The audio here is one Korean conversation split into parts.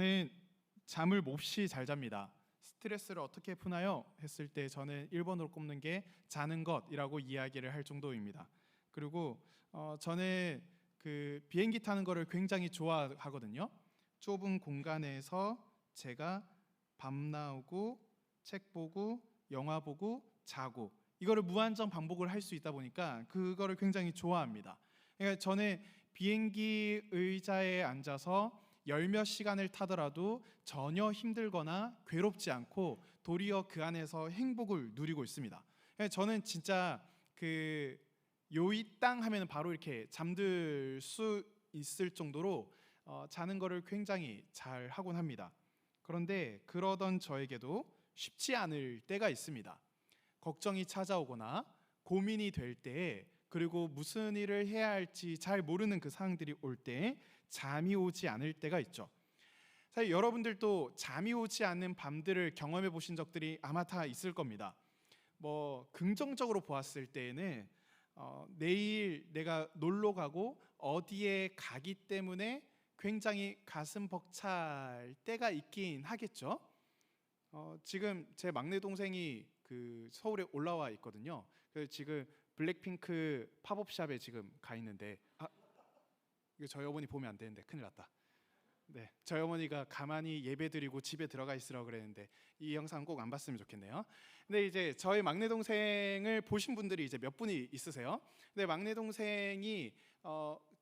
저는 잠을 몹시 잘 잡니다. 스트레스를 어떻게 푸나요? 했을 때 저는 1번으로 꼽는 게 자는 것이라고 이야기를 할 정도입니다. 그리고 저는 그 비행기 타는 거를 굉장히 좋아하거든요. 좁은 공간에서 제가 밤 나오고 책 보고 영화 보고 자고 이거를 무한정 반복을 할 수 있다 보니까 그거를 굉장히 좋아합니다. 그러니까 저는 비행기 의자에 앉아서 열 몇 시간을 타더라도 전혀 힘들거나 괴롭지 않고 도리어 그 안에서 행복을 누리고 있습니다. 저는 진짜 그 요이 땅 하면 바로 이렇게 잠들 수 있을 정도로 자는 거를 굉장히 잘 하곤 합니다. 그런데 그러던 저에게도 쉽지 않을 때가 있습니다. 걱정이 찾아오거나 고민이 될 때에, 그리고 무슨 일을 해야 할지 잘 모르는 그 상황들이 올 때 잠이 오지 않을 때가 있죠. 사실 여러분들도 잠이 오지 않는 밤들을 경험해 보신 적들이 아마 다 있을 겁니다. 긍정적으로 보았을 때에는 내일 내가 놀러 가고 어디에 가기 때문에 굉장히 가슴 벅찰 때가 있긴 하겠죠. 지금 제 막내 동생이 그 서울에 올라와 있거든요. 그래서 지금 블랙핑크 팝업샵에 지금 가 있는데, 이거 저희 어머니 보면 안 되는데 큰일 났다. 네, 저희 어머니가 가만히 예배드리고 집에 들어가 있으라고 그랬는데 이 영상 꼭 안 봤으면 좋겠네요. 근데 이제 저희 막내 동생을 보신 분들이 이제 몇 분이 있으세요. 근데 막내 동생이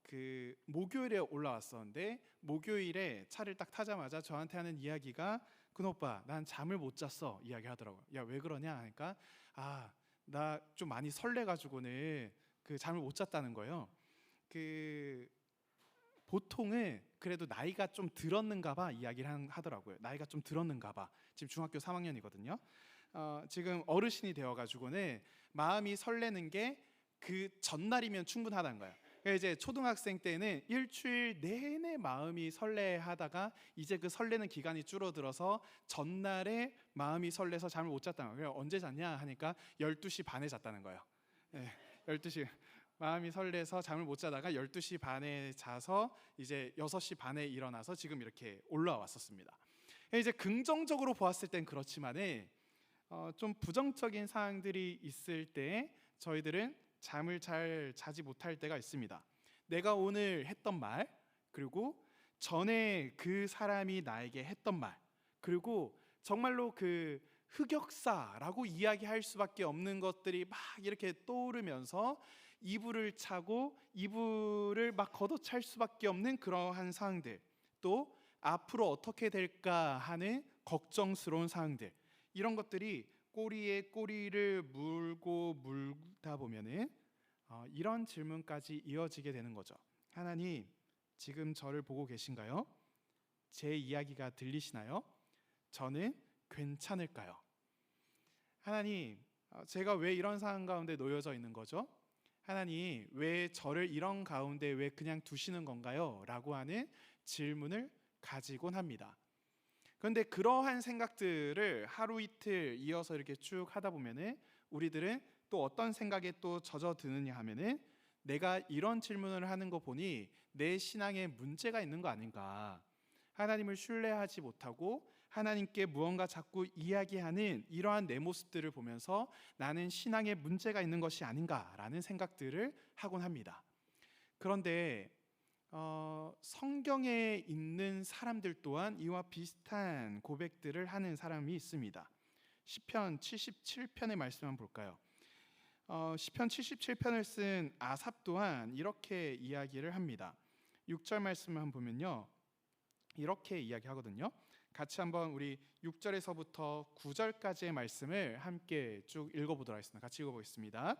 그 목요일에 올라왔었는데, 목요일에 차를 딱 타자마자 저한테 하는 이야기가, 큰 오빠 난 잠을 못 잤어 이야기하더라고요. 야, 왜 그러냐 하니까 나 좀 많이 설레가지고는 그 잠을 못 잤다는 거예요. 그 보통은 그래도 나이가 좀 들었는가 봐 이야기를 하더라고요. 나이가 좀 들었는가 봐. 지금 중학교 3학년이거든요. 지금 어르신이 되어가지고는 마음이 설레는 게 그 전날이면 충분하다는 거예요. 그러니까 이제 초등학생 때는 일주일 내내 마음이 설레하다가 이제 그 설레는 기간이 줄어들어서 전날에 마음이 설레서 잠을 못 잤다는 거예요. 언제 잤냐 하니까 12시 반에 잤다는 거예요. 네, 12시. 마음이 설레서 잠을 못 자다가 12시 반에 자서 이제 6시 반에 일어나서 지금 이렇게 올라왔었습니다. 이제 긍정적으로 보았을 땐 그렇지만은 좀 부정적인 사항들이 있을 때 저희들은 잠을 잘 자지 못할 때가 있습니다. 내가 오늘 했던 말, 그리고 전에 그 사람이 나에게 했던 말, 그리고 정말로 그 흑역사라고 이야기할 수밖에 없는 것들이 막 이렇게 떠오르면서 이불을 차고 이불을 막 걷어찰 수밖에 없는 그러한 상황들, 또 앞으로 어떻게 될까 하는 걱정스러운 상황들, 이런 것들이 꼬리에 꼬리를 물고 물다 보면은 이런 질문까지 이어지게 되는 거죠. 하나님, 지금 저를 보고 계신가요? 제 이야기가 들리시나요? 저는 괜찮을까요? 하나님, 제가 왜 이런 상황 가운데 놓여져 있는 거죠? 하나님, 왜 저를 이런 가운데 왜 그냥 두시는 건가요? 라고 하는 질문을 가지곤 합니다. 그런데 그러한 생각들을 하루 이틀 이어서 이렇게 쭉 하다 보면은 우리들은 또 어떤 생각에 또 젖어드느냐 하면은, 내가 이런 질문을 하는 거 보니 내 신앙에 문제가 있는 거 아닌가, 하나님을 신뢰하지 못하고 하나님께 무언가 자꾸 이야기하는 이러한 내 모습들을 보면서 나는 신앙에 문제가 있는 것이 아닌가라는 생각들을 하곤 합니다. 그런데 성경에 있는 사람들 또한 이와 비슷한 고백들을 하는 사람이 있습니다. 시편 77편의 말씀 한번 볼까요? 시편 77편을 쓴 아삽 또한 이렇게 이야기를 합니다. 6절 말씀을 한번 보면요, 이렇게 이야기하거든요. 같이 한번 우리 6절에서부터 9절까지의 말씀을 함께 쭉 읽어보도록 하겠습니다. 같이 읽어보겠습니다.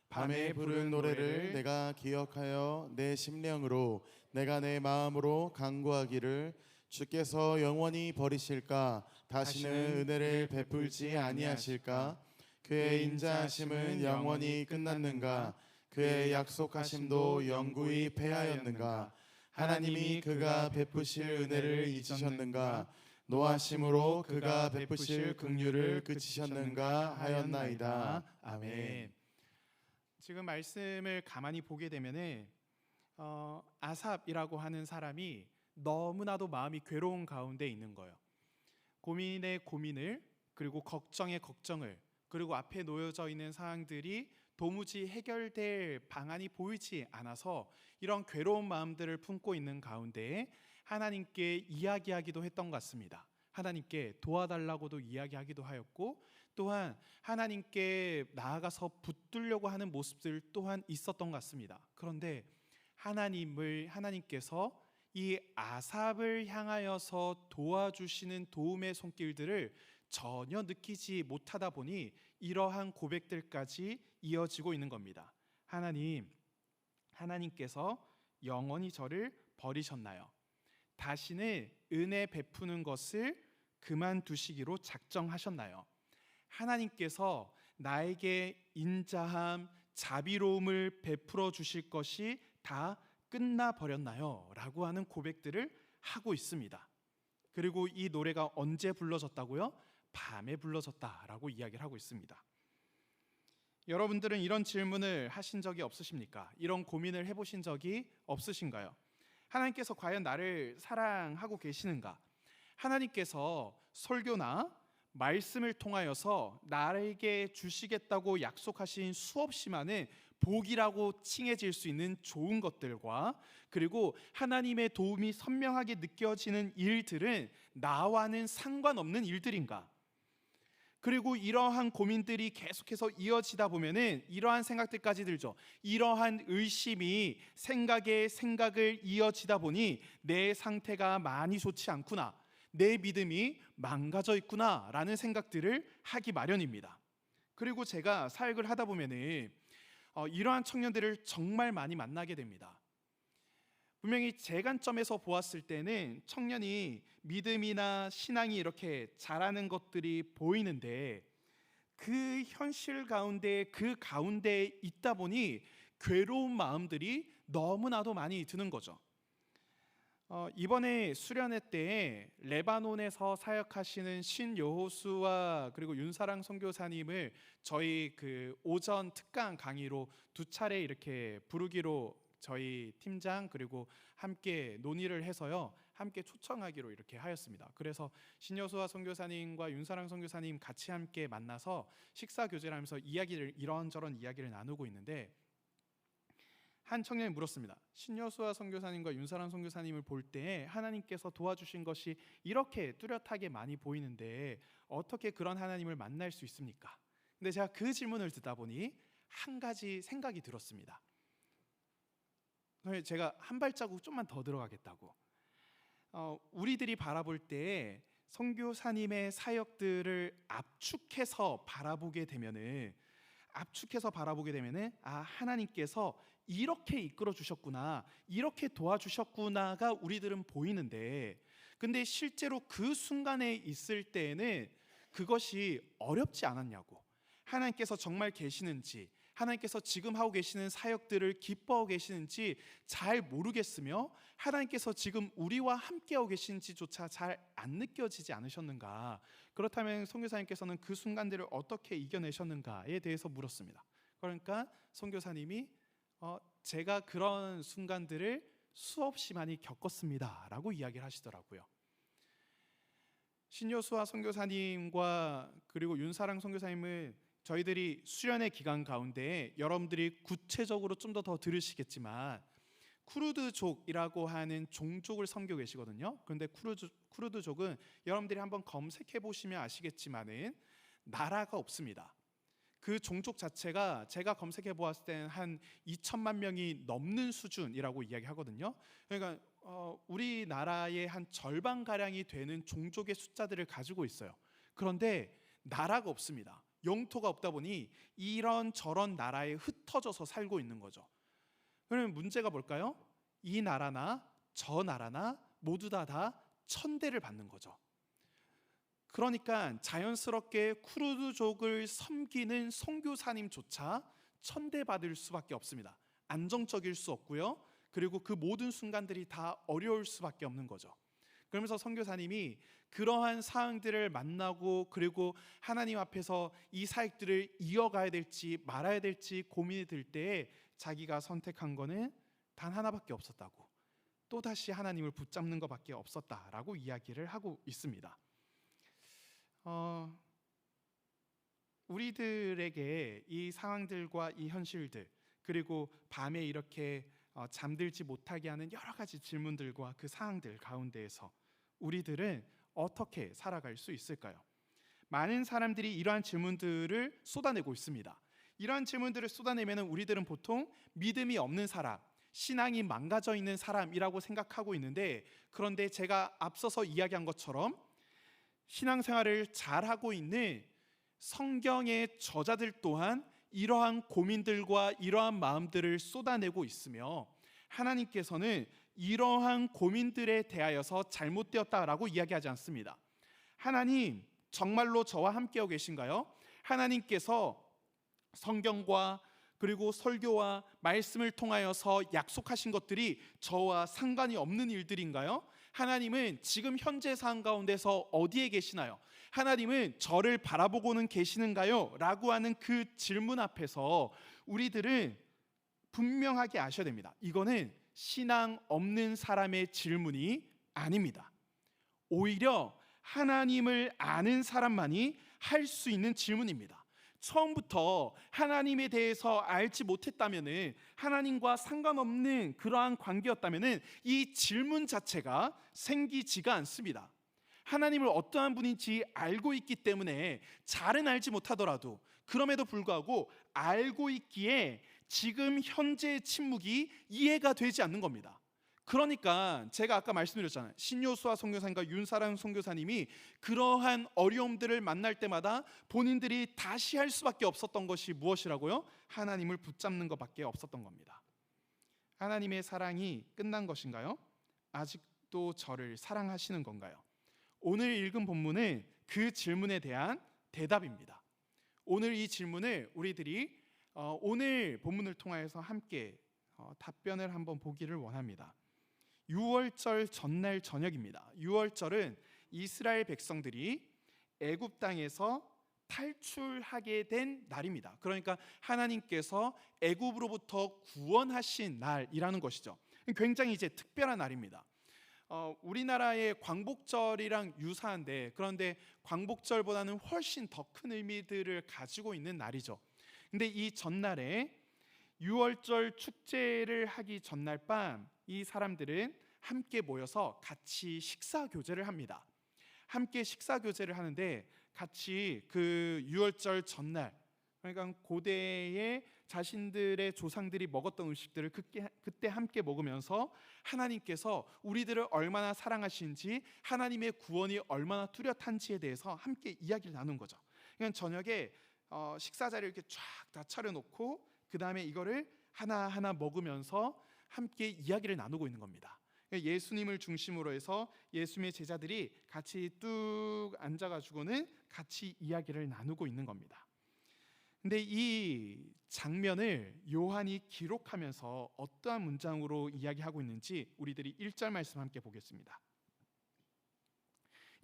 밤에 부른 노래를 내가 기억하여 내 심령으로 내가 내 마음으로 간구하기를, 주께서 영원히 버리실까? 다시는 은혜를 베풀지 아니하실까? 그의 인자하심은 영원히 끝났는가? 그의 약속하심도 영구히 패하였는가? 하나님이 그가 베푸실 은혜를 잊으셨는가? 노하심으로 그가 베푸실 긍휼을 그치셨는가 하였나이다. 아멘. 지금 말씀을 가만히 보게 되면은 아삽이라고 하는 사람이 너무나도 마음이 괴로운 가운데 있는 거예요. 고민의 고민을, 그리고 걱정의 걱정을, 그리고 앞에 놓여져 있는 사항들이 도무지 해결될 방안이 보이지 않아서 이런 괴로운 마음들을 품고 있는 가운데 하나님께 이야기하기도 했던 것 같습니다. 하나님께 도와달라고도 이야기하기도 하였고, 또한 하나님께 나아가서 붙들려고 하는 모습들 또한 있었던 것 같습니다. 그런데 하나님께서 이 아삽을 향하여서 도와주시는 도움의 손길들을 전혀 느끼지 못하다 보니 이러한 고백들까지 이어지고 있는 겁니다. 하나님께서 영원히 저를 버리셨나요? 다시는 은혜 베푸는 것을 그만두시기로 작정하셨나요? 하나님께서 나에게 인자함, 자비로움을 베풀어 주실 것이 다 끝나버렸나요? 라고 하는 고백들을 하고 있습니다. 그리고 이 노래가 언제 불러졌다고요? 밤에 불러졌다라고 이야기를 하고 있습니다. 여러분들은 이런 질문을 하신 적이 없으십니까? 이런 고민을 해보신 적이 없으신가요? 하나님께서 과연 나를 사랑하고 계시는가? 하나님께서 설교나 말씀을 통하여서 나에게 주시겠다고 약속하신 수없이 많은 복이라고 칭해질 수 있는 좋은 것들과, 그리고 하나님의 도움이 선명하게 느껴지는 일들은 나와는 상관없는 일들인가? 그리고 이러한 고민들이 계속해서 이어지다 보면은 이러한 생각들까지 들죠. 이러한 의심이 생각을 이어지다 보니 내 상태가 많이 좋지 않구나, 내 믿음이 망가져 있구나 라는 생각들을 하기 마련입니다. 그리고 제가 사역을 하다 보면은 이러한 청년들을 정말 많이 만나게 됩니다. 분명히 제 관점에서 보았을 때는 청년이 믿음이나 신앙이 이렇게 자라는 것들이 보이는데, 그 현실 가운데 그 가운데에 있다 보니 괴로운 마음들이 너무나도 많이 드는 거죠. 이번에 수련회 때 레바논에서 사역하시는 신여호수아 그리고 윤사랑 선교사님을 저희 그 오전 특강 강의로 2차례 이렇게 부르기로 저희 팀장 그리고 함께 논의를 해서요, 함께 초청하기로 이렇게 하였습니다. 그래서 신여수아 선교사님과 윤사랑 선교사님 같이 함께 만나서 식사 교제를 하면서 이런저런 이야기를 나누고 있는데, 한 청년이 물었습니다. 신여수아 선교사님과 윤사랑 선교사님을 볼 때 하나님께서 도와주신 것이 이렇게 뚜렷하게 많이 보이는데 어떻게 그런 하나님을 만날 수 있습니까? 근데 제가 그 질문을 듣다 보니 한 가지 생각이 들었습니다. 제가 한 발자국 좀만 더 들어가겠다고. 우리들이 바라볼 때 선교사님의 사역들을 압축해서 바라보게 되면은 하나님께서 이렇게 이끌어 주셨구나, 이렇게 도와주셨구나가 우리들은 보이는데, 근데 실제로 그 순간에 있을 때에는 그것이 어렵지 않았냐고, 하나님께서 정말 계시는지, 하나님께서 지금 하고 계시는 사역들을 기뻐하고 계시는지 잘 모르겠으며 하나님께서 지금 우리와 함께하고 계신지조차 잘 안 느껴지지 않으셨는가? 그렇다면 선교사님께서는 그 순간들을 어떻게 이겨내셨는가에 대해서 물었습니다. 그러니까 선교사님이 제가 그런 순간들을 수없이 많이 겪었습니다 라고 이야기를 하시더라고요. 신여수아 선교사님과 그리고 윤사랑 선교사님은 저희들이 수련의 기간 가운데 여러분들이 구체적으로 좀 더 들으시겠지만 쿠르드족이라고 하는 종족을 섬기고 계시거든요. 그런데 쿠르드족은 여러분들이 한번 검색해 보시면 아시겠지만은 나라가 없습니다. 그 종족 자체가 제가 검색해 보았을 때는 한 2천만 명이 넘는 수준이라고 이야기하거든요. 그러니까 우리나라의 한 절반 가량이 되는 종족의 숫자들을 가지고 있어요. 그런데 나라가 없습니다. 영토가 없다 보니 이런 저런 나라에 흩어져서 살고 있는 거죠. 그러면 문제가 뭘까요? 이 나라나 저 나라나 모두 다 천대를 받는 거죠. 그러니까 자연스럽게 쿠르드족을 섬기는 선교사님조차 천대받을 수밖에 없습니다. 안정적일 수 없고요. 그리고 그 모든 순간들이 다 어려울 수밖에 없는 거죠. 그러면서 선교사님이 그러한 사항들을 만나고 그리고 하나님 앞에서 이 사역들을 이어가야 될지 말아야 될지 고민이 들 때에 자기가 선택한 거는 단 하나밖에 없었다고. 또다시 하나님을 붙잡는 것밖에 없었다라고 이야기를 하고 있습니다. 우리들에게 이 상황들과 이 현실들, 그리고 밤에 이렇게 잠들지 못하게 하는 여러 가지 질문들과 그 상황들 가운데에서 우리들은 어떻게 살아갈 수 있을까요? 많은 사람들이 이러한 질문들을 쏟아내고 있습니다. 이러한 질문들을 쏟아내면 우리들은 보통 믿음이 없는 사람, 신앙이 망가져 있는 사람이라고 생각하고 있는데, 그런데 제가 앞서서 이야기한 것처럼 신앙생활을 잘하고 있는 성경의 저자들 또한 이러한 고민들과 이러한 마음들을 쏟아내고 있으며, 하나님께서는 이러한 고민들에 대하여서 잘못되었다라고 이야기하지 않습니다. 하나님 정말로 저와 함께하고 계신가요? 하나님께서 성경과 그리고 설교와 말씀을 통하여서 약속하신 것들이 저와 상관이 없는 일들인가요? 하나님은 지금 현재 상황 가운데서 어디에 계시나요? 하나님은 저를 바라보고는 계시는가요? 라고 하는 그 질문 앞에서 우리들은 분명하게 아셔야 됩니다. 이거는 신앙 없는 사람의 질문이 아닙니다. 오히려 하나님을 아는 사람만이 할 수 있는 질문입니다. 처음부터 하나님에 대해서 알지 못했다면은, 하나님과 상관없는 그러한 관계였다면은 이 질문 자체가 생기지가 않습니다. 하나님을 어떠한 분인지 알고 있기 때문에 잘은 알지 못하더라도, 그럼에도 불구하고 알고 있기에 지금 현재의 침묵이 이해가 되지 않는 겁니다. 그러니까 제가 아까 말씀드렸잖아요. 신요수아 선교사님과 윤사랑 선교사님이 그러한 어려움들을 만날 때마다 본인들이 다시 할 수밖에 없었던 것이 무엇이라고요? 하나님을 붙잡는 것밖에 없었던 겁니다. 하나님의 사랑이 끝난 것인가요? 아직도 저를 사랑하시는 건가요? 오늘 읽은 본문은 그 질문에 대한 대답입니다. 오늘 이 질문을 우리들이 오늘 본문을 통하여서 함께 답변을 한번 보기를 원합니다. 유월절 전날 저녁입니다. 유월절은 이스라엘 백성들이 애굽 땅에서 탈출하게 된 날입니다. 그러니까 하나님께서 애굽으로부터 구원하신 날이라는 것이죠. 굉장히 이제 특별한 날입니다. 우리나라의 광복절이랑 유사한데, 그런데 광복절보다는 훨씬 더 큰 의미들을 가지고 있는 날이죠. 근데 이 전날에 유월절 축제를 하기 전날 밤, 이 사람들은 함께 모여서 같이 식사 교제를 합니다. 함께 식사 교제를 하는데, 같이 그 유월절 전날, 그러니까 고대에 자신들의 조상들이 먹었던 음식들을 그때 함께 먹으면서 하나님께서 우리들을 얼마나 사랑하신지, 하나님의 구원이 얼마나 뚜렷한지에 대해서 함께 이야기를 나눈 거죠. 그냥 저녁에 식사 자리를 이렇게 쫙 다 차려놓고 그 다음에 이거를 하나하나 먹으면서 함께 이야기를 나누고 있는 겁니다. 예수님을 중심으로 해서 예수님의 제자들이 같이 뚝 앉아가지고는 같이 이야기를 나누고 있는 겁니다. 근데 이 장면을 요한이 기록하면서 어떠한 문장으로 이야기하고 있는지 우리들이 1절 말씀 함께 보겠습니다.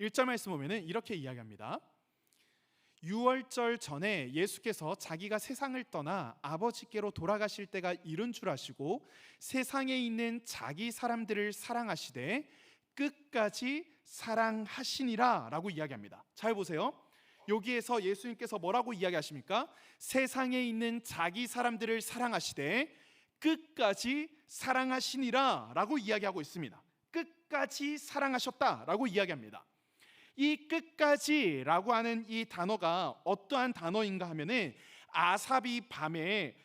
1절 말씀 보면은 이렇게 이야기합니다. 유월절 전에 예수께서 자기가 세상을 떠나 아버지께로 돌아가실 때가 이른 줄 아시고 세상에 있는 자기 사람들을 사랑하시되 끝까지 사랑하시니라 라고 이야기합니다. 잘 보세요. 여기에서 예수님께서 뭐라고 이야기하십니까? 세상에 있는 자기 사람들을 사랑하시되 끝까지 사랑하시니라 라고 이야기하고 있습니다. 끝까지 사랑하셨다 라고 이야기합니다. 이 끝까지라고 하는 이 단어가 어떠한 단어인가 하면은 아삽이 밤에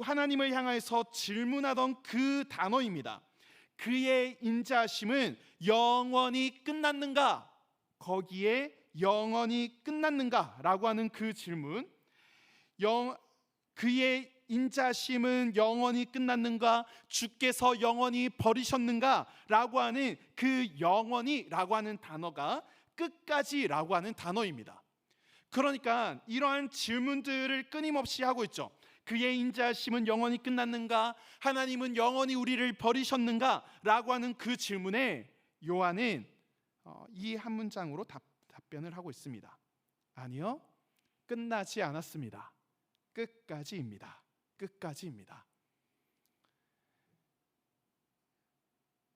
하나님을 향해서 질문하던 그 단어입니다. 그의 인자하심은 영원히 끝났는가? 거기에 영원히 끝났는가? 라고 하는 그 질문, 그의 인자심은 영원히 끝났는가? 주께서 영원히 버리셨는가? 라고 하는 그 영원히라고 하는 단어가 끝까지라고 하는 단어입니다. 그러니까 이러한 질문들을 끊임없이 하고 있죠. 그의 인자심은 영원히 끝났는가? 하나님은 영원히 우리를 버리셨는가? 라고 하는 그 질문에 요한은 이 한 문장으로 답변을 하고 있습니다. 아니요, 끝나지 않았습니다. 끝까지입니다. 끝까지입니다.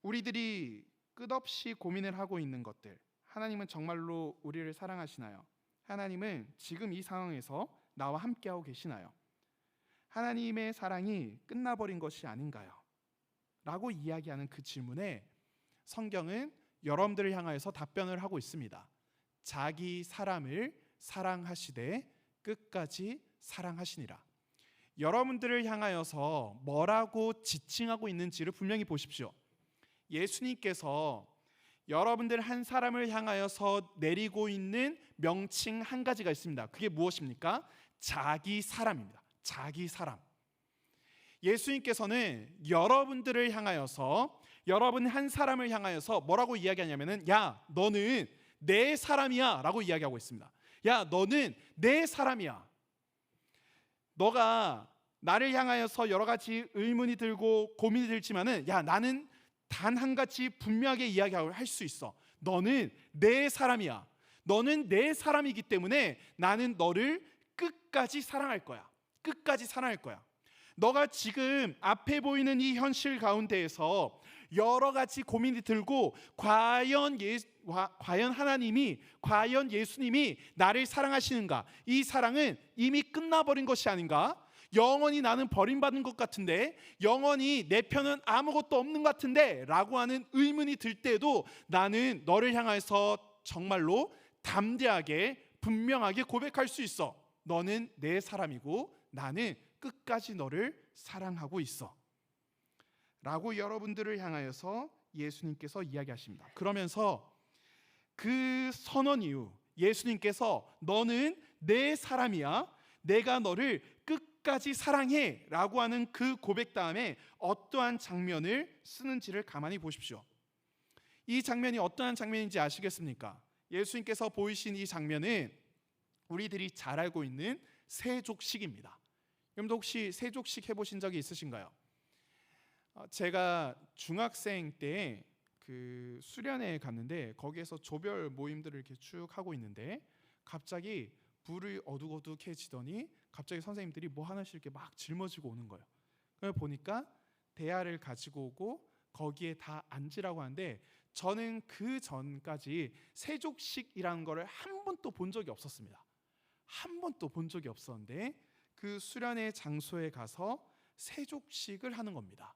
우리들이 끝없이 고민을 하고 있는 것들, 하나님은 정말로 우리를 사랑하시나요? 하나님은 지금 이 상황에서 나와 함께하고 계시나요? 하나님의 사랑이 끝나버린 것이 아닌가요? 라고 이야기하는 그 질문에 성경은 여러분들을 향하여서 답변을 하고 있습니다. 자기 사람을 사랑하시되 끝까지 사랑하시니라. 여러분들을 향하여서 뭐라고 지칭하고 있는지를 분명히 보십시오. 예수님께서 여러분들 한 사람을 향하여서 내리고 있는 명칭 한 가지가 있습니다. 그게 무엇입니까? 자기 사람입니다. 자기 사람. 예수님께서는 여러분들을 향하여서, 여러분 한 사람을 향하여서 뭐라고 이야기하냐면은, 야, 너는 내 사람이야 라고 이야기하고 있습니다. 야, 너는 내 사람이야. 너가 나를 향하여서 여러 가지 의문이 들고 고민이 들지만은, 야, 나는 단 한 가지 분명하게 이야기할 수 있어. 너는 내 사람이야. 너는 내 사람이기 때문에 나는 너를 끝까지 사랑할 거야. 끝까지 사랑할 거야. 너가 지금 앞에 보이는 이 현실 가운데에서 여러 가지 고민이 들고 과연 하나님이, 과연 예수님이 나를 사랑하시는가? 이 사랑은 이미 끝나버린 것이 아닌가? 영원히 나는 버림받은 것 같은데, 영원히 내 편은 아무것도 없는 것 같은데 라고 하는 의문이 들 때도 나는 너를 향해서 정말로 담대하게 분명하게 고백할 수 있어. 너는 내 사람이고 나는 끝까지 너를 사랑하고 있어 라고 여러분들을 향하여서 예수님께서 이야기하십니다. 그러면서 그 선언 이후 예수님께서 너는 내 사람이야, 내가 너를 끝까지 사랑해 라고 하는 그 고백 다음에 어떠한 장면을 쓰는지를 가만히 보십시오. 이 장면이 어떠한 장면인지 아시겠습니까? 예수님께서 보이신 이 장면은 우리들이 잘 알고 있는 세족식입니다. 여러분도 혹시 세족식 해보신 적이 있으신가요? 제가 중학생 때 그 수련회에 갔는데 거기에서 조별 모임들을 이렇게 쭉 하고 있는데 갑자기 불이 어둑어둑해지더니 갑자기 선생님들이 뭐 하나씩 이렇게 막 짊어지고 오는 거예요. 그걸 보니까 대야를 가지고 오고 거기에 다 앉으라고 하는데 저는 그 전까지 세족식이라는 거를 한 번도 본 적이 없었습니다. 한 번도 본 적이 없었는데 그 수련회 장소에 가서 세족식을 하는 겁니다.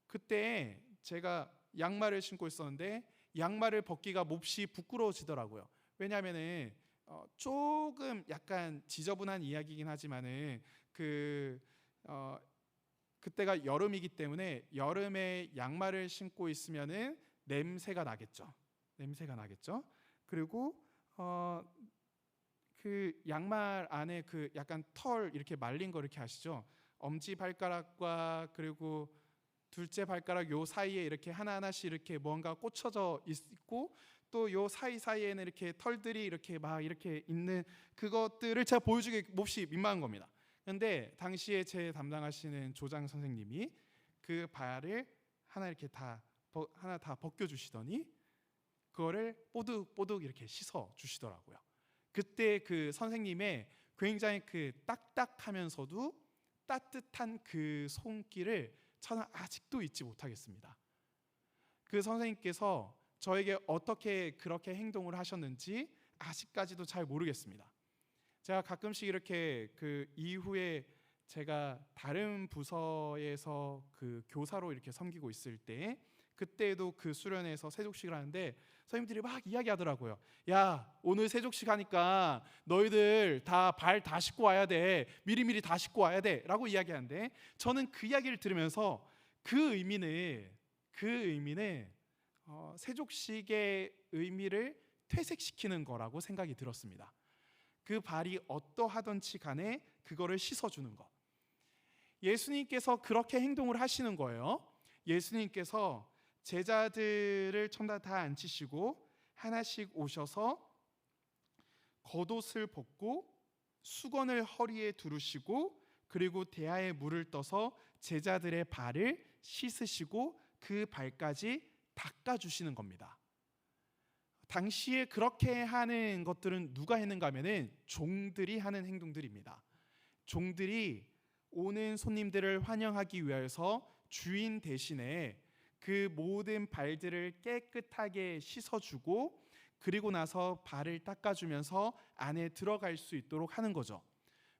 그때 제가 양말을 신고 있었는데 양말을 벗기가 몹시 부끄러워지더라고요. 왜냐하면은 조금 약간 지저분한 이야기이긴 하지만은 그때가 여름이기 때문에 여름에 양말을 신고 있으면은 냄새가 나겠죠. 냄새가 나겠죠. 그리고 그 양말 안에 그 약간 털 이렇게 말린 거 이렇게 아시죠? 엄지 발가락과 그리고 둘째 발가락 요 사이에 이렇게 하나하나씩 이렇게 뭔가 꽂혀져 있고 또 요 사이사이에는 이렇게 털들이 이렇게 막 이렇게 있는 그것들을 제가 보여주기 몹시 민망한 겁니다. 그런데 당시에 제 담당하시는 조장 선생님이 그 발을 하나 이렇게 하나 다 벗겨 주시더니 그거를 뽀득뽀득 이렇게 씻어 주시더라고요. 그때 그 선생님의 굉장히 그 딱딱하면서도 따뜻한 그 손길을 저는 아직도 잊지 못하겠습니다. 그 선생님께서 저에게 어떻게 그렇게 행동을 하셨는지 아직까지도 잘 모르겠습니다. 제가 가끔씩 이렇게 그 이후에 제가 다른 부서에서 그 교사로 이렇게 섬기고 있을 때 그때도 그 수련회에서 세족식을 하는데 선생님들이 막 이야기하더라고요. 야, 오늘 세족식 하니까 너희들 다 발 다 씻고 와야 돼. 미리미리 다 씻고 와야 돼 라고 이야기하는데 저는 그 이야기를 들으면서 그 의미는 세족식의 의미를 퇴색시키는 거라고 생각이 들었습니다. 그 발이 어떠하던지 간에 그거를 씻어주는 거. 예수님께서 그렇게 행동을 하시는 거예요. 예수님께서 제자들을 전부 다 앉히시고 하나씩 오셔서 겉옷을 벗고 수건을 허리에 두르시고 그리고 대야에 물을 떠서 제자들의 발을 씻으시고 그 발까지 닦아주시는 겁니다. 당시에 그렇게 하는 것들은 누가 했는가 하면은 종들이 하는 행동들입니다. 종들이 오는 손님들을 환영하기 위해서 주인 대신에 그 모든 발들을 깨끗하게 씻어주고 그리고 나서 발을 닦아주면서 안에 들어갈 수 있도록 하는 거죠.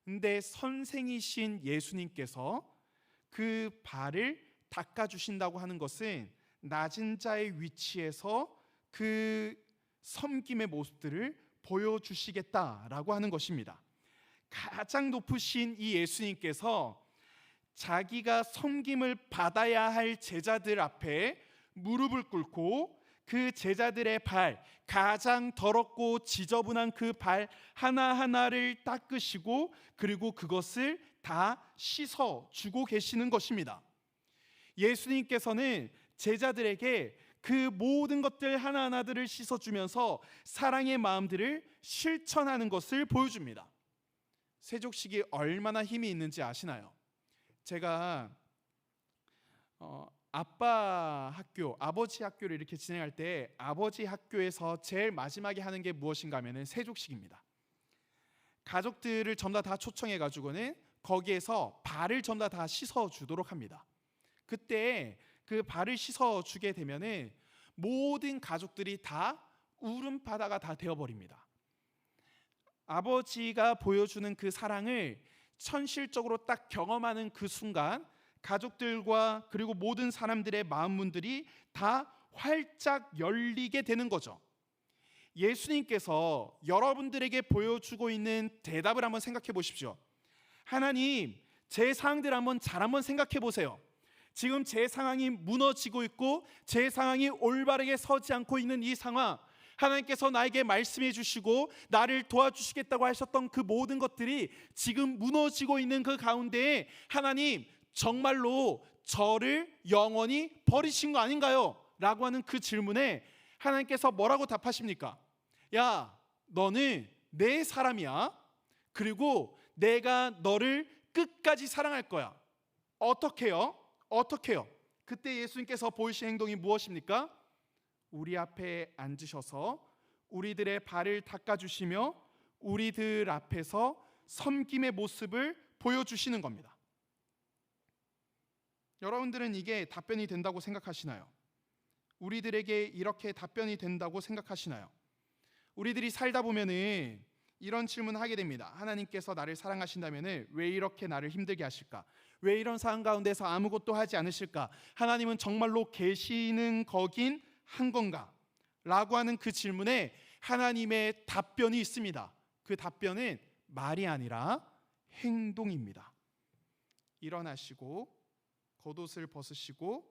근데 선생이신 예수님께서 그 발을 닦아주신다고 하는 것은 낮은 자의 위치에서 그 섬김의 모습들을 보여주시겠다라고 하는 것입니다. 가장 높으신 이 예수님께서 자기가 섬김을 받아야 할 제자들 앞에 무릎을 꿇고 그 제자들의 발, 가장 더럽고 지저분한 그 발 하나하나를 닦으시고 그리고 그것을 다 씻어 주고 계시는 것입니다. 예수님께서는 제자들에게 그 모든 것들 하나하나들을 씻어주면서 사랑의 마음들을 실천하는 것을 보여줍니다. 세족식이 얼마나 힘이 있는지 아시나요? 제가 아버지 학교를 이렇게 진행할 때 아버지 학교에서 제일 마지막에 하는 게 무엇인가 하면은 세족식입니다. 가족들을 전부 다 초청해 가지고는 거기에서 발을 전부 다 씻어 주도록 합니다. 그때 그 발을 씻어 주게 되면은 모든 가족들이 다 울음바다가 다 되어 버립니다. 아버지가 보여주는 그 사랑을 현실적으로 딱 경험하는 그 순간 가족들과 그리고 모든 사람들의 마음 문들이 다 활짝 열리게 되는 거죠. 예수님께서 여러분들에게 보여주고 있는 대답을 한번 생각해 보십시오. 하나님, 제 상황들 한번 생각해 보세요. 지금 제 상황이 무너지고 있고 제 상황이 올바르게 서지 않고 있는 이 상황, 하나님께서 나에게 말씀해 주시고 나를 도와주시겠다고 하셨던 그 모든 것들이 지금 무너지고 있는 그 가운데에 하나님, 정말로 저를 영원히 버리신 거 아닌가요? 라고 하는 그 질문에 하나님께서 뭐라고 답하십니까? 야, 너는 내 사람이야. 그리고 내가 너를 끝까지 사랑할 거야. 어떻게요? 그때 예수님께서 보이신 행동이 무엇입니까? 우리 앞에 앉으셔서 우리들의 발을 닦아주시며 우리들 앞에서 섬김의 모습을 보여주시는 겁니다. 여러분들은 이게 답변이 된다고 생각하시나요? 우리들에게 이렇게 답변이 된다고 생각하시나요? 우리들이 살다 보면은 이런 질문을 하게 됩니다. 하나님께서 나를 사랑하신다면은 왜 이렇게 나를 힘들게 하실까? 왜 이런 상황 가운데서 아무것도 하지 않으실까? 하나님은 정말로 계시는 거긴 한 건가? 라고 하는 그 질문에 하나님의 답변이 있습니다. 그 답변은 말이 아니라 행동입니다. 일어나시고 겉옷을 벗으시고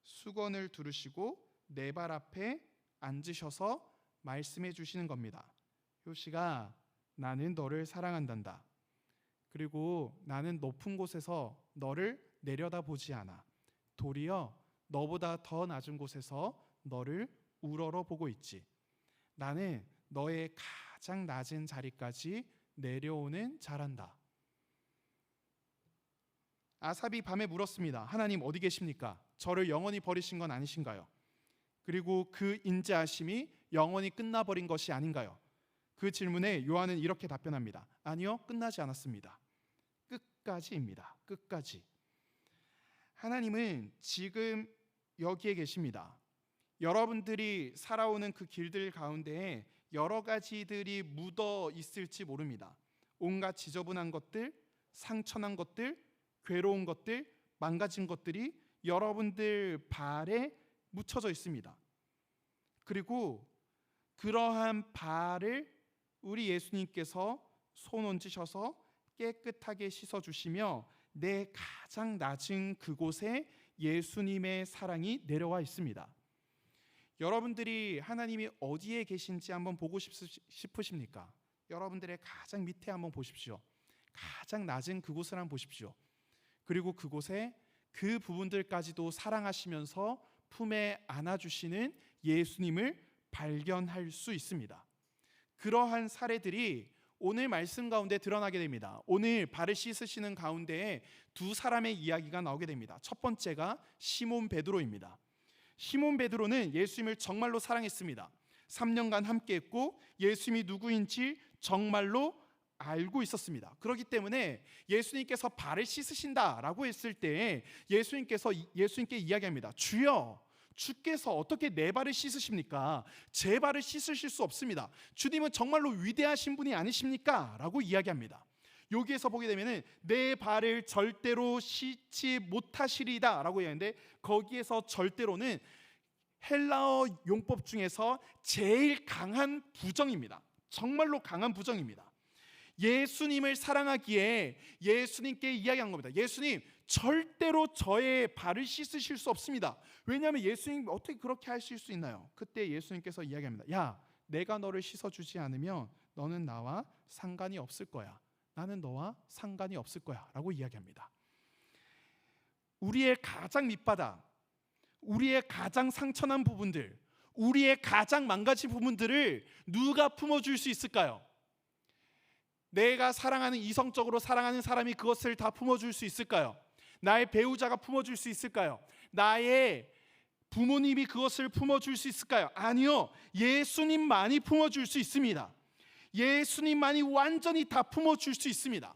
수건을 두르시고 내 발 앞에 앉으셔서 말씀해 주시는 겁니다. 효시가 나는 너를 사랑한단다. 그리고 나는 높은 곳에서 너를 내려다보지 않아. 도리어 너보다 더 낮은 곳에서 너를 우러러보고 있지. 나는 너의 가장 낮은 자리까지 내려오는 자란다. 아삽이 밤에 물었습니다. 하나님 어디 계십니까? 저를 영원히 버리신 건 아니신가요? 그리고 그 인자하심이 영원히 끝나버린 것이 아닌가요? 그 질문에 요한은 이렇게 답변합니다. 아니요, 끝나지 않았습니다. 끝까지입니다. 끝까지. 하나님은 지금 여기에 계십니다. 여러분들이 살아오는 그 길들 가운데에 여러 가지들이 묻어 있을지 모릅니다. 온갖 지저분한 것들, 상처난 것들, 괴로운 것들, 망가진 것들이 여러분들 발에 묻혀져 있습니다. 그리고 그러한 발을 우리 예수님께서 손 얹으셔서 깨끗하게 씻어주시며 내 가장 낮은 그곳에 예수님의 사랑이 내려와 있습니다. 여러분들이 하나님이 어디에 계신지 한번 보고 싶으십니까? 여러분들의 가장 밑에 한번 보십시오. 가장 낮은 그곳을 한번 보십시오. 그리고 그곳에 그 부분들까지도 사랑하시면서 품에 안아주시는 예수님을 발견할 수 있습니다. 그러한 사례들이 오늘 말씀 가운데 드러나게 됩니다. 오늘 발을 씻으시는 가운데에 두 사람의 이야기가 나오게 됩니다. 첫 번째가 시몬 베드로입니다. 시몬 베드로는 예수님을 정말로 사랑했습니다. 3년간 함께했고 예수님이 누구인지 정말로 알고 있었습니다. 그렇기 때문에 예수님께서 발을 씻으신다라고 했을 때 예수님께 이야기합니다. 주여, 주께서 어떻게 내 발을 씻으십니까? 제 발을 씻으실 수 없습니다. 주님은 정말로 위대하신 분이 아니십니까? 라고 이야기합니다. 여기에서 보게 되면은 내 발을 절대로 씻지 못하시리다 라고 얘기하는데, 거기에서 절대로는 헬라어 용법 중에서 제일 강한 부정입니다. 정말로 강한 부정입니다. 예수님을 사랑하기에 예수님께 이야기한 겁니다. 예수님, 절대로 저의 발을 씻으실 수 없습니다. 왜냐하면 예수님 어떻게 그렇게 하실 수 있나요? 그때 예수님께서 이야기합니다. 야, 내가 너를 씻어주지 않으면 너는 나와 상관이 없을 거야. 나는 너와 상관이 없을 거야 라고 이야기합니다. 우리의 가장 밑바닥, 우리의 가장 상처난 부분들, 우리의 가장 망가진 부분들을 누가 품어줄 수 있을까요? 내가 사랑하는, 이성적으로 사랑하는 사람이 그것을 다 품어줄 수 있을까요? 나의 배우자가 품어줄 수 있을까요? 나의 부모님이 그것을 품어줄 수 있을까요? 아니요. 예수님만이 품어줄 수 있습니다. 예수님만이 완전히 다 품어줄 수 있습니다.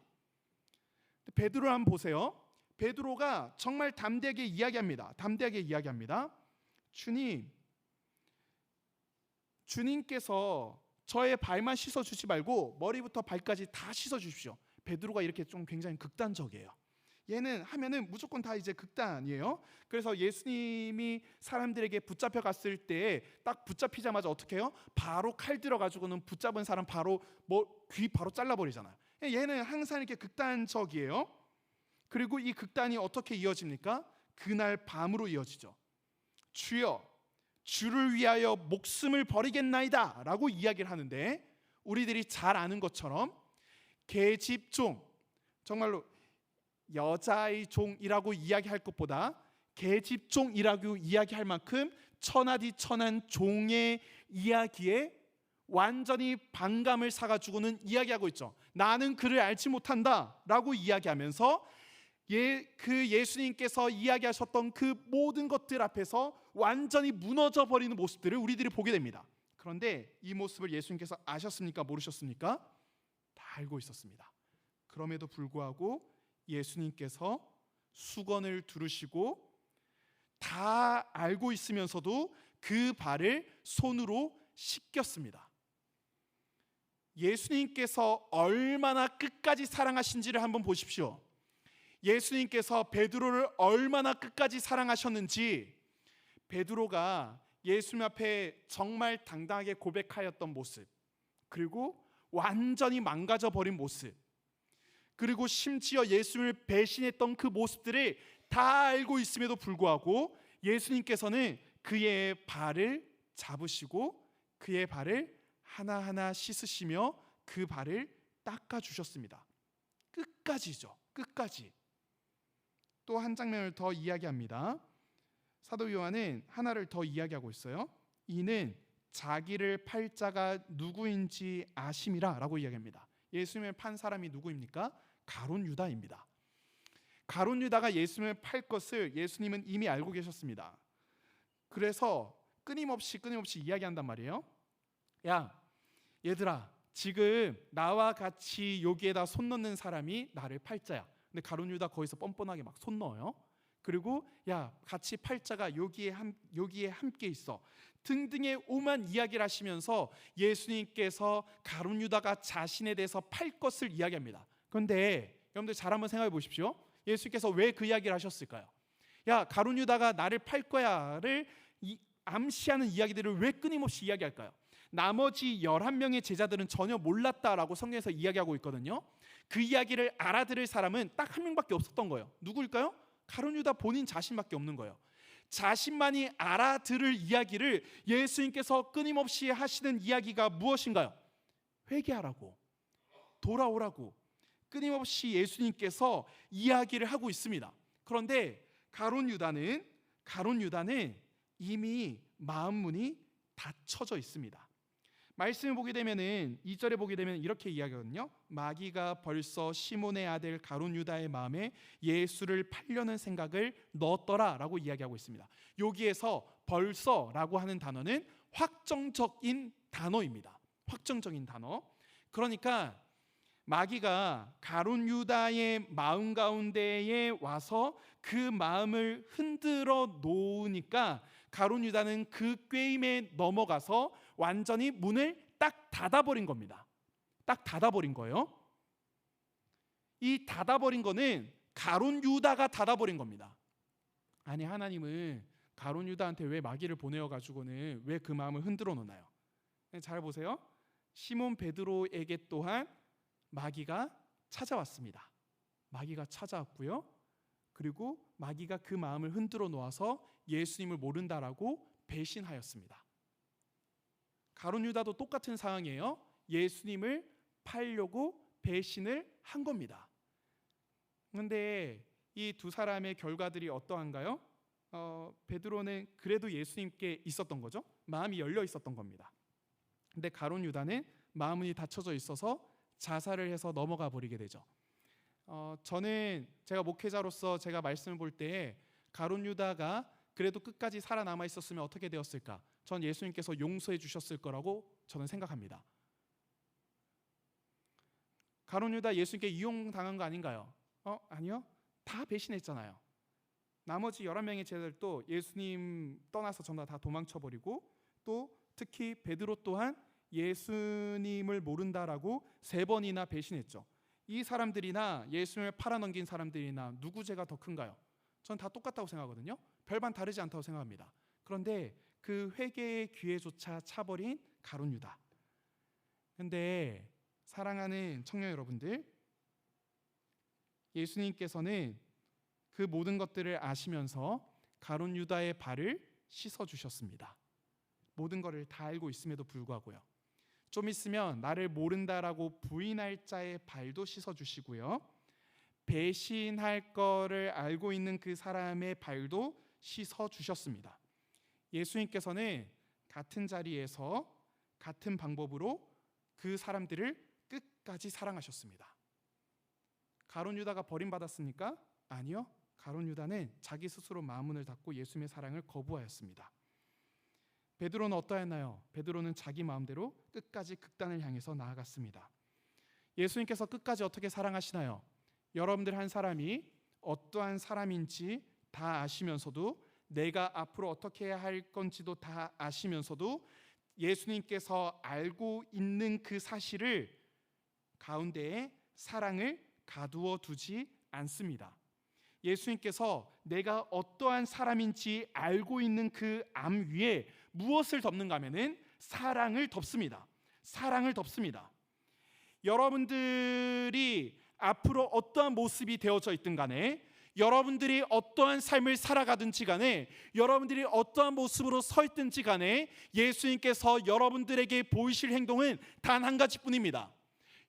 베드로 한번 보세요. 베드로가 정말 담대하게 이야기합니다. 주님께서 저의 발만 씻어주지 말고 머리부터 발까지 다 씻어주십시오. 베드로가 이렇게 좀 굉장히 극단적이에요. 얘는 하면은 무조건 다 이제 극단이에요. 그래서 예수님이 사람들에게 붙잡혀 갔을 때 딱 붙잡히자마자 어떻게 해요? 바로 칼 들어가지고는 붙잡은 사람 바로 귀 바로 잘라버리잖아요. 얘는 항상 이렇게 극단적이에요. 그리고 이 극단이 어떻게 이어집니까? 그날 밤으로 이어지죠. 주여, 주를 위하여 목숨을 버리겠나이다 라고 이야기를 하는데, 우리들이 잘 아는 것처럼 계집종, 정말로 여자의 종이라고 이야기할 것보다 계집종이라고 이야기할 만큼 천하디천한 종의 이야기에 완전히 반감을 사가지고는 이야기하고 있죠. 나는 그를 알지 못한다 라고 이야기하면서 그 예수님께서 이야기하셨던 그 모든 것들 앞에서 완전히 무너져 버리는 모습들을 우리들이 보게 됩니다. 그런데 이 모습을 예수님께서 아셨습니까? 모르셨습니까? 다 알고 있었습니다. 그럼에도 불구하고 예수님께서 수건을 두르시고 다 알고 있으면서도 그 발을 손으로 씻겼습니다. 예수님께서 얼마나 끝까지 사랑하신지를 한번 보십시오. 예수님께서 베드로를 얼마나 끝까지 사랑하셨는지, 베드로가 예수님 앞에 정말 당당하게 고백하였던 모습, 그리고 완전히 망가져 버린 모습, 그리고 심지어 예수님을 배신했던 그 모습들을 다 알고 있음에도 불구하고 예수님께서는 그의 발을 잡으시고 그의 발을 하나하나 씻으시며 그 발을 닦아주셨습니다. 끝까지죠. 끝까지. 또 한 장면을 더 이야기합니다. 사도 요한은 하나를 더 이야기하고 있어요. 이는 자기를 팔 자가 누구인지 아심이라 라고 이야기합니다. 예수님을 판 사람이 누구입니까? 가룟 유다입니다. 가룟 유다가 예수님을 팔 것을 예수님은 이미 알고 계셨습니다. 그래서 끊임없이 이야기한단 말이에요. 야, 얘들아, 지금 나와 같이 여기에다 손 넣는 사람이 나를 팔 자야. 근데 가룟 유다 거기서 뻔뻔하게 막 손 넣어요. 그리고 야, 같이 팔자가 여기에 함께 있어 등등의 오만 이야기를 하시면서 예수님께서 가룟 유다가 자신에 대해서 팔 것을 이야기합니다. 그런데 여러분들 잘 한번 생각해 보십시오. 예수님께서 왜 그 이야기를 하셨을까요? 야, 가룟 유다가 나를 팔 거야를 암시하는 이야기들을 왜 끊임없이 이야기할까요? 나머지 11명의 제자들은 전혀 몰랐다라고 성경에서 이야기하고 있거든요. 그 이야기를 알아들을 사람은 딱 한 명밖에 없었던 거예요. 누구일까요? 가룟 유다 본인 자신밖에 없는 거예요. 자신만이 알아들을 이야기를 예수님께서 끊임없이 하시는 이야기가 무엇인가요? 회개하라고, 돌아오라고 끊임없이 예수님께서 이야기를 하고 있습니다. 그런데 가룟 유다는 이미 마음 문이 닫혀져 있습니다. 말씀을 보게 되면은 2절에 보게 되면 이렇게 이야기하거든요. 마귀가 벌써 시몬의 아들 가룟 유다의 마음에 예수를 팔려는 생각을 넣었더라라고 이야기하고 있습니다. 여기에서 벌써라고 하는 단어는 확정적인 단어입니다. 확정적인 단어. 그러니까 마귀가 가룟 유다의 마음 가운데에 와서 그 마음을 흔들어 놓으니까 가룟 유다는 그 꾀임에 넘어가서 완전히 문을 딱 닫아버린 겁니다. 딱 닫아버린 거예요. 이 닫아버린 거는 가룟 유다가 닫아버린 겁니다. 아니, 하나님은 가룟 유다한테 왜 마귀를 보내어가지고는 왜 그 마음을 흔들어 놓나요? 잘 보세요. 시몬 베드로에게 또한 마귀가 찾아왔습니다. 마귀가 찾아왔고요. 그리고 마귀가 그 마음을 흔들어 놓아서 예수님을 모른다라고 배신하였습니다. 가룟 유다도 똑같은 상황이에요. 예수님을 팔려고 배신을 한 겁니다. 그런데 이 두 사람의 결과들이 어떠한가요? 베드로는 그래도 예수님께 있었던 거죠. 마음이 열려 있었던 겁니다. 근데 가룟 유다는 마음이 닫혀져 있어서 자살을 해서 넘어가 버리게 되죠. 저는 제가 목회자로서 제가 말씀을 볼 때 가룟 유다가 그래도 끝까지 살아남아 있었으면 어떻게 되었을까? 전 예수님께서 용서해 주셨을 거라고 저는 생각합니다. 가룟 유다 예수님께 이용당한 거 아닌가요? 아니요. 다 배신했잖아요. 나머지 11명의 제자들도 예수님 떠나서 전부 다 도망쳐버리고, 또 특히 베드로 또한 예수님을 모른다라고 3번이나 배신했죠. 이 사람들이나 예수님을 팔아넘긴 사람들이나 누구 죄가 더 큰가요? 전 다 똑같다고 생각하거든요. 별반 다르지 않다고 생각합니다. 그런데 그 회개의 기회조차 차버린 가룟 유다. 그런데 사랑하는 청년 여러분들, 예수님께서는 그 모든 것들을 아시면서 가룟 유다의 발을 씻어 주셨습니다. 모든 것을 다 알고 있음에도 불구하고요. 좀 있으면 나를 모른다라고 부인할 자의 발도 씻어 주시고요. 배신할 거를 알고 있는 그 사람의 발도 씻어 주셨습니다. 예수님께서는 같은 자리에서 같은 방법으로 그 사람들을 끝까지 사랑하셨습니다. 가룟 유다가 버림받았습니까? 아니요. 가룟 유다는 자기 스스로 마음문을 닫고 예수님의 사랑을 거부하였습니다. 베드로는 어떠했나요? 베드로는 자기 마음대로 끝까지 극단을 향해서 나아갔습니다. 예수님께서 끝까지 어떻게 사랑하시나요? 여러분들 한 사람이 어떠한 사람인지 다 아시면서도, 내가 앞으로 어떻게 해야 할 건지도 다 아시면서도 예수님께서 알고 있는 그 사실을 가운데에 사랑을 가두어 두지 않습니다. 예수님께서 내가 어떠한 사람인지 알고 있는 그 암 위에 무엇을 덮는가 하면은 사랑을 덮습니다. 사랑을 덮습니다. 여러분들이 앞으로 어떠한 모습이 되어져 있든 간에, 여러분들이 어떠한 삶을 살아가든지 간에, 여러분들이 어떠한 모습으로 서 있든지 간에 예수님께서 여러분들에게 보이실 행동은 단 한 가지뿐입니다.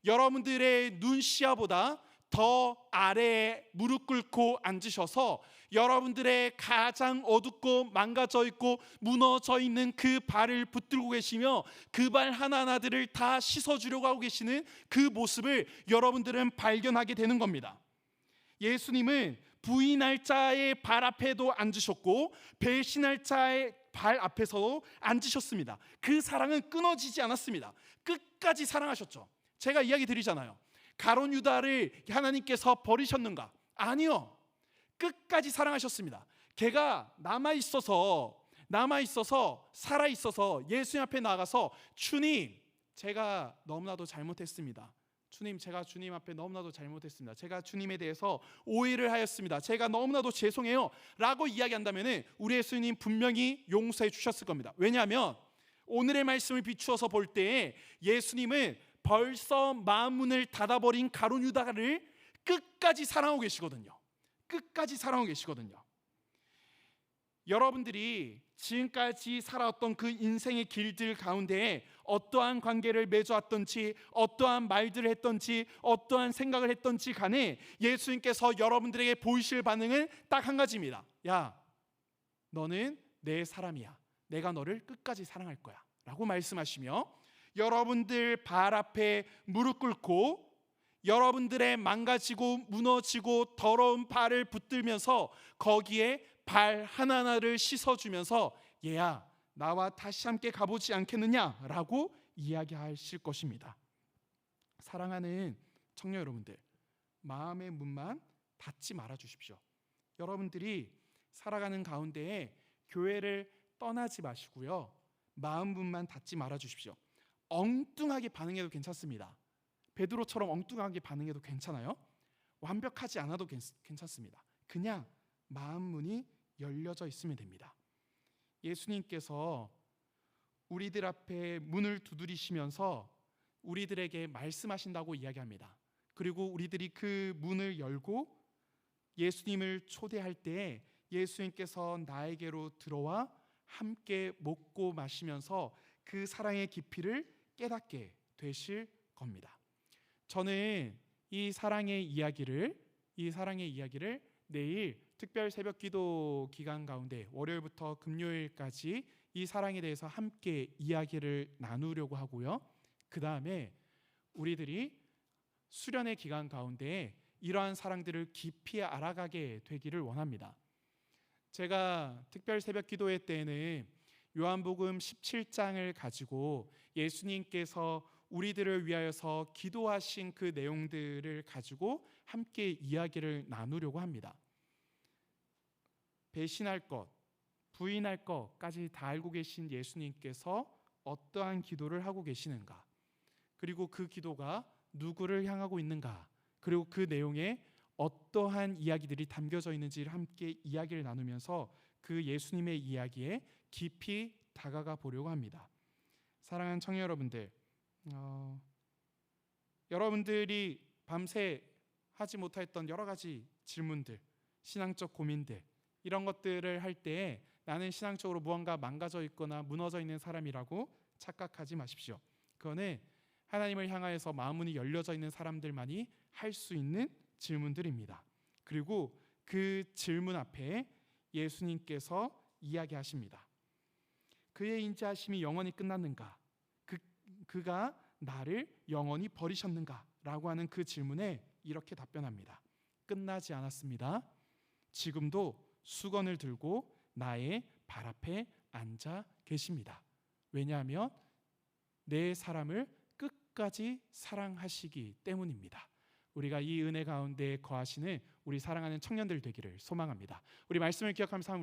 여러분들의 눈시야보다 더 아래에 무릎 꿇고 앉으셔서 여러분들의 가장 어둡고 망가져 있고 무너져 있는 그 발을 붙들고 계시며 그 발 하나하나들을 다 씻어주려고 하고 계시는 그 모습을 여러분들은 발견하게 되는 겁니다. 예수님은 부인할 자의 발 앞에도 앉으셨고 배신할 자의 발 앞에서도 앉으셨습니다. 그 사랑은 끊어지지 않았습니다. 끝까지 사랑하셨죠. 제가 이야기 드리잖아요. 가룟 유다를 하나님께서 버리셨는가? 아니요. 끝까지 사랑하셨습니다. 걔가 남아있어서 살아있어서 예수님 앞에 나가서, 주님, 제가 너무나도 잘못했습니다. 주님, 제가 주님 앞에 너무나도 잘못했습니다. 제가 주님에 대해서 오해를 하였습니다. 제가 너무나도 죄송해요 라고 이야기한다면 우리 예수님 분명히 용서해 주셨을 겁니다. 왜냐하면 오늘의 말씀을 비추어서 볼 때 예수님은 벌써 마음문을 닫아버린 가룟 유다를 끝까지 사랑하고 계시거든요. 끝까지 사랑하고 계시거든요. 여러분들이 지금까지 살아왔던 그 인생의 길들 가운데 어떠한 관계를 맺어왔던지, 어떠한 말들을 했던지, 어떠한 생각을 했던지 간에 예수님께서 여러분들에게 보이실 반응은 딱 한 가지입니다. 야, 너는 내 사람이야. 내가 너를 끝까지 사랑할 거야 라고 말씀하시며, 여러분들 발 앞에 무릎 꿇고 여러분들의 망가지고 무너지고 더러운 발을 붙들면서 거기에 발 하나하나를 씻어주면서, 얘야, 나와 다시 함께 가보지 않겠느냐라고 이야기하실 것입니다. 사랑하는 청년 여러분들, 마음의 문만 닫지 말아 주십시오. 여러분들이 살아가는 가운데에 교회를 떠나지 마시고요. 마음문만 닫지 말아 주십시오. 엉뚱하게 반응해도 괜찮습니다. 베드로처럼 엉뚱하게 반응해도 괜찮아요. 완벽하지 않아도 괜찮습니다. 그냥 마음문이 열려져 있으면 됩니다. 예수님께서 우리들 앞에 문을 두드리시면서 우리들에게 말씀하신다고 이야기합니다. 그리고 우리들이 그 문을 열고 예수님을 초대할 때 예수님께서 나에게로 들어와 함께 먹고 마시면서 그 사랑의 깊이를 깨닫게 되실 겁니다. 저는 이 사랑의 이야기를 내일 특별 새벽 기도 기간 가운데 월요일부터 금요일까지 이 사랑에 대해서 함께 이야기를 나누려고 하고요. 그 다음에 우리들이 수련의 기간 가운데 이러한 사랑들을 깊이 알아가게 되기를 원합니다. 제가 특별 새벽 기도회 때에는 요한복음 17장을 가지고 예수님께서 우리들을 위하여서 기도하신 그 내용들을 가지고 함께 이야기를 나누려고 합니다. 배신할 것, 부인할 것까지 다 알고 계신 예수님께서 어떠한 기도를 하고 계시는가, 그리고 그 기도가 누구를 향하고 있는가, 그리고 그 내용에 어떠한 이야기들이 담겨져 있는지를 함께 이야기를 나누면서 그 예수님의 이야기에 깊이 다가가 보려고 합니다. 사랑하는 청년 여러분들, 여러분들이 밤새 하지 못했던 여러 가지 질문들, 신앙적 고민들, 이런 것들을 할 때에 나는 신앙적으로 무언가 망가져 있거나 무너져 있는 사람이라고 착각하지 마십시오. 그거는 하나님을 향하여서 마음문이 열려져 있는 사람들만이 할 수 있는 질문들입니다. 그리고 그 질문 앞에 예수님께서 이야기하십니다. 그의 인자하심이 영원히 끝났는가? 그가 나를 영원히 버리셨는가? 라고 하는 그 질문에 이렇게 답변합니다. 끝나지 않았습니다. 지금도 수건을 들고 나의 발 앞에 앉아 계십니다. 왜냐하면 내 사람을 끝까지 사랑하시기 때문입니다. 우리가 이 은혜 가운데 거하시는 우리 사랑하는 청년들 되기를 소망합니다. 우리 말씀을 기억하면서